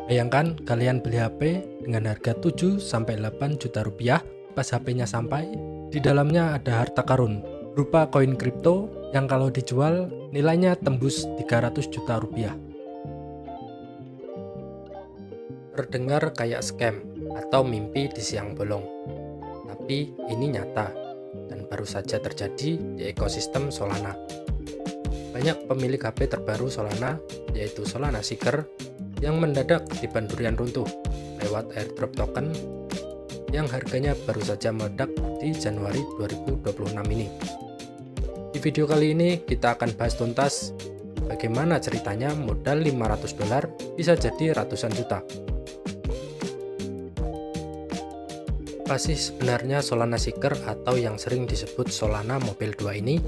Bayangkan kalian beli HP dengan harga 7-8 juta rupiah, pas HP-nya sampai, di dalamnya ada harta karun berupa koin kripto yang kalau dijual nilainya tembus 300 juta rupiah. Terdengar kayak scam atau mimpi di siang bolong, tapi ini nyata dan baru saja terjadi di ekosistem Solana. Banyak pemilik HP terbaru Solana, yaitu Solana Seeker, yang mendadak ketiban durian runtuh lewat airdrop token yang harganya baru saja meledak di Januari 2026 ini. Di video kali ini kita akan bahas tuntas bagaimana ceritanya modal $500 bisa jadi ratusan juta. Apa sih sebenarnya Solana Seeker atau yang sering disebut Solana Mobile 2 ini?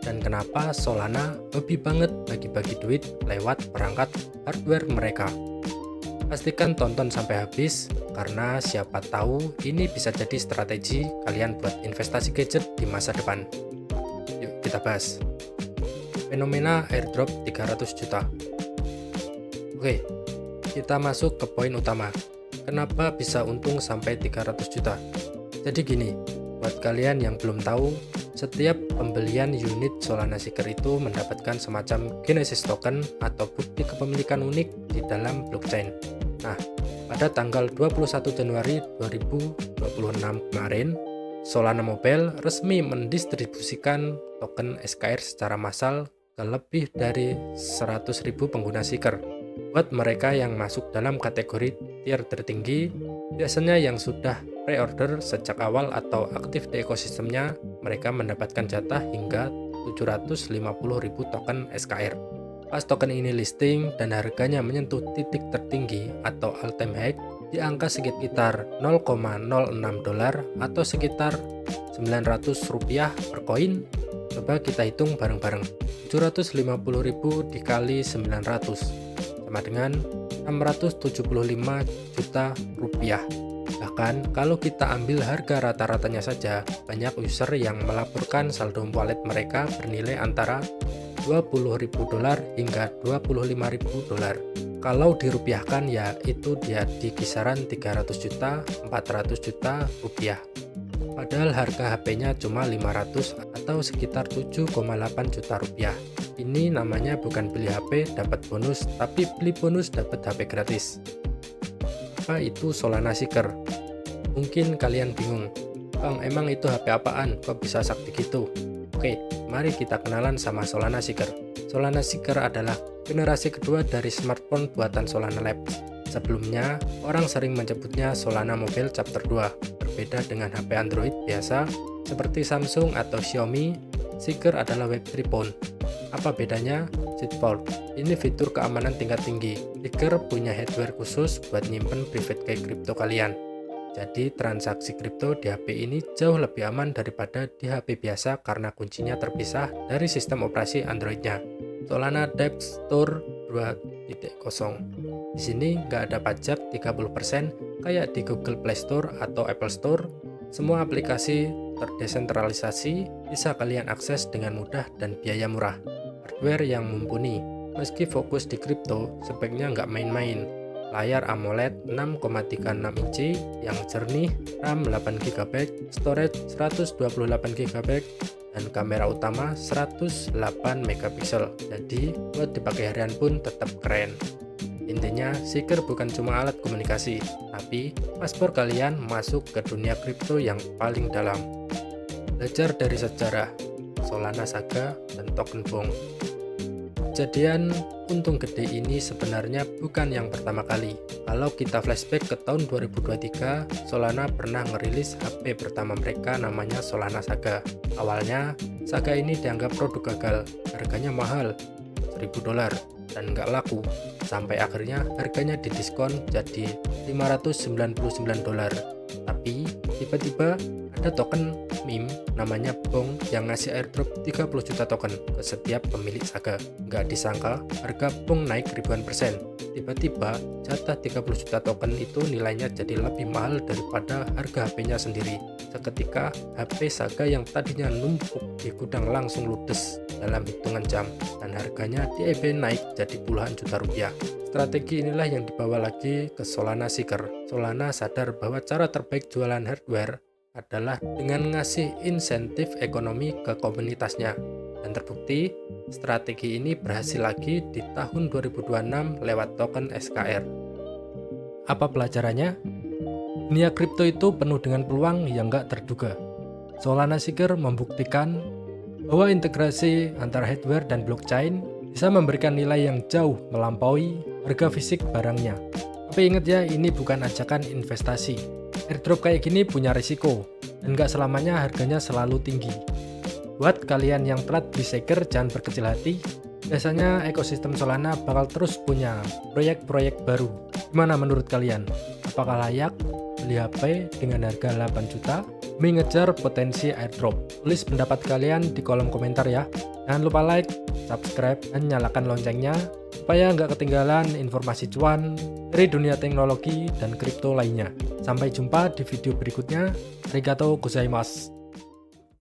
Dan kenapa Solana hobi banget bagi-bagi duit lewat perangkat hardware mereka? Pastikan tonton sampai habis, karena siapa tahu ini bisa jadi strategi kalian buat investasi gadget di masa depan. Yuk kita bahas. Fenomena airdrop 300 juta. Oke, kita masuk ke poin utama. Kenapa bisa untung sampai 300 juta? Jadi gini, buat kalian yang belum tahu, setiap pembelian unit Solana Seeker itu mendapatkan semacam Genesis token atau bukti kepemilikan unik di dalam blockchain. Nah, pada tanggal 21 Januari 2026 kemarin, Solana Mobile resmi mendistribusikan token SKR secara massal ke lebih dari 100.000 pengguna Seeker. Buat mereka yang masuk dalam kategori tier tertinggi, biasanya yang sudah pre-order sejak awal atau aktif di ekosistemnya, mereka mendapatkan jatah hingga 750.000 token SKR. Pas token ini listing dan harganya menyentuh titik tertinggi atau all-time high di angka sekitar $0,06 atau sekitar 900 rupiah per koin. Coba kita hitung bareng-bareng. 750.000 dikali 900 sama dengan 675 juta rupiah. Bahkan kalau kita ambil harga rata-ratanya saja, banyak user yang melaporkan saldo wallet mereka bernilai antara $20.000 hingga $25.000. Kalau dirupiahkan ya itu dia di kisaran 300 juta, 400 juta rupiah. Padahal harga HP-nya cuma 500 atau sekitar 7,8 juta rupiah. Ini namanya bukan beli HP dapat bonus, tapi beli bonus dapat HP gratis. Apa itu Solana Seeker? Mungkin kalian bingung, Bang, emang itu HP apaan? Kok bisa sakti gitu? Oke, mari kita kenalan sama Solana Seeker. Solana Seeker adalah generasi kedua dari smartphone buatan Solana Labs. Sebelumnya, orang sering menyebutnya Solana Mobile Chapter 2. Berbeda dengan HP Android biasa, seperti Samsung atau Xiaomi, Seeker adalah Web3 phone. Apa bedanya? Seedvault. Ini fitur keamanan tingkat tinggi. Seeker punya hardware khusus buat nyimpen private key kripto kalian. Jadi transaksi kripto di HP ini jauh lebih aman daripada di HP biasa karena kuncinya terpisah dari sistem operasi Android-nya. Solana Dev Store 2.0. Di sini nggak ada pajak 30% kayak di Google Play Store atau Apple Store. Semua aplikasi terdesentralisasi bisa kalian akses dengan mudah dan biaya murah. Hardware yang mumpuni. Meski fokus di kripto, sebaiknya nggak main-main. Layar AMOLED 6,36 inci yang jernih, RAM 8GB, storage 128GB, dan kamera utama 108 megapiksel. Jadi, buat dipakai harian pun tetap keren. Intinya, Seeker bukan cuma alat komunikasi, tapi paspor kalian masuk ke dunia kripto yang paling dalam. Belajar dari sejarah, Solana Saga, dan token Bong. Kejadian untung gede ini sebenarnya bukan yang pertama kali. Kalau kita flashback ke tahun 2023, Solana pernah ngerilis HP pertama mereka namanya Solana Saga. Awalnya, Saga ini dianggap produk gagal, harganya mahal, $1.000, dan nggak laku. Sampai akhirnya harganya didiskon jadi $599. Tapi tiba-tiba ada token meme namanya Bong yang ngasih airdrop 30 juta token ke setiap pemilik Saga. Nggak disangka harga Bong naik ribuan persen. Tiba-tiba jatah 30 juta token itu nilainya jadi lebih mahal daripada harga HP-nya sendiri. Seketika HP Saga yang tadinya numpuk di gudang langsung ludes dalam hitungan jam dan harganya di eBay naik jadi puluhan juta rupiah. Strategi inilah yang dibawa lagi ke Solana Seeker. Solana sadar bahwa cara terbaik jualan hardware adalah dengan ngasih insentif ekonomi ke komunitasnya. Dan terbukti, strategi ini berhasil lagi di tahun 2026 lewat token SKR. Apa pelajarannya? Dunia kripto itu penuh dengan peluang yang nggak terduga. Solana Seeker membuktikan bahwa integrasi antara hardware dan blockchain bisa memberikan nilai yang jauh melampaui harga fisik barangnya. Tapi ingat ya, ini bukan ajakan investasi. Airdrop kayak gini punya risiko, dan nggak selamanya harganya selalu tinggi. Buat kalian yang telat di Seeker, jangan berkecil hati. Biasanya ekosistem Solana bakal terus punya proyek-proyek baru. Gimana menurut kalian? Apakah layak beli HP dengan harga 8 juta mengejar potensi airdrop? Tulis pendapat kalian di kolom komentar ya. Jangan lupa like, subscribe, dan nyalakan loncengnya supaya nggak ketinggalan informasi cuan dari dunia teknologi dan kripto lainnya. Sampai jumpa di video berikutnya. Arigatou gozaimasu.